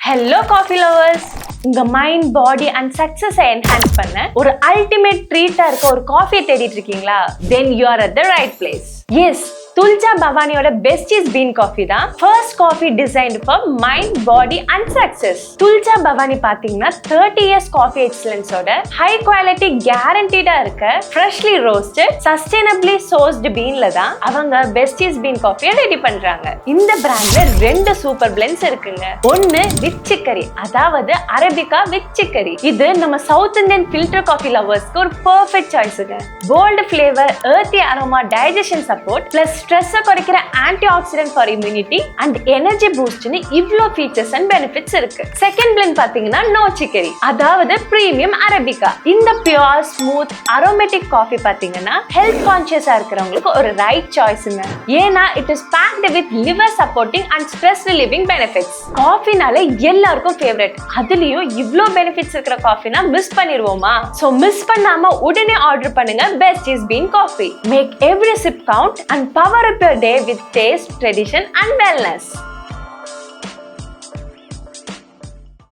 Hello coffee lovers, உங்க mind, body and சக்சஸை enhance பண்ண ஒரு அல்டிமேட் ட்ரீட்டா இருக்க ஒரு காஃபியை தேடிட்டு இருக்கீங்களா? Then you are at the right place. Yes, Tulja பவானியோட பெஸ்டீஸ் பீன் காஃபி தான் first coffee designed for mind, body and success. Tulja Bhavani பாத்தீங்கன்னா 30 இயர்ஸ் காஃபி எக்ஸலன்ஸோட ஹை குவாலிட்டி கேரண்டீடா இருக்க ஃப்ரெஷ்லி ரோஸ்டட் சஸ்டைனபிளி சோர்ஸ்டு பீன்ல தான் அவங்க பெஸ்டீஸ் பீன் காஃபியை ரெடி பண்றாங்க. இந்த பிராண்ட்ல 2 சூப்பர் பிளெண்ட்ஸ் இருக்குங்க. ஒன்னு வித் சிக்கரி, அதாவது அரபிகா வித் சிக்கரி. இது நம்ம சவுத் இந்தியன் ஃபில்டர் காஃபி லவர்ஸ்க்கு ஒரு பெர்ஃபெக்ட் சாய்ஸுங்க. Bold flavour, earthy aroma, digestion support plus ஸ்ட்ரெஸ்ஸை குறைக்கிற antioxidant for immunity and energy பூஸ்ட்னு இவ்ளோ ஃபீச்சர்ஸ் அண்ட் பெனிஃபிட்ஸ் இருக்கு. செகண்ட் பிளெண்ட் பாத்தீங்கன்னா நோ சிக்கரி, அதாவது பிரீமியம் அரபிகா. இந்த பியூர் ஸ்மூத் அரோமேட்டிக் காஃபி பாத்தீங்கன்னா ஹெல்த் கான்ஷியஸா இருக்கிறவங்களுக்கு ஒரு ரைட் சாய்ஸ்ங்க. ஏன்னா it is packed with liver supporting and stress relieving benefits. காஃபினால எல்லாருக்கும் ஃபேவரட், அதுலயும் இவ்ளோ பெனிஃபிட்ஸ் இருக்கிற காஃபினா மிஸ் பண்ணிடுவோமா? சோ மிஸ் பண்ணாம உடனே ஆர்டர் பண்ணுங்க besties bean coffee. Make every sip count and power up your day with taste, tradition and wellness.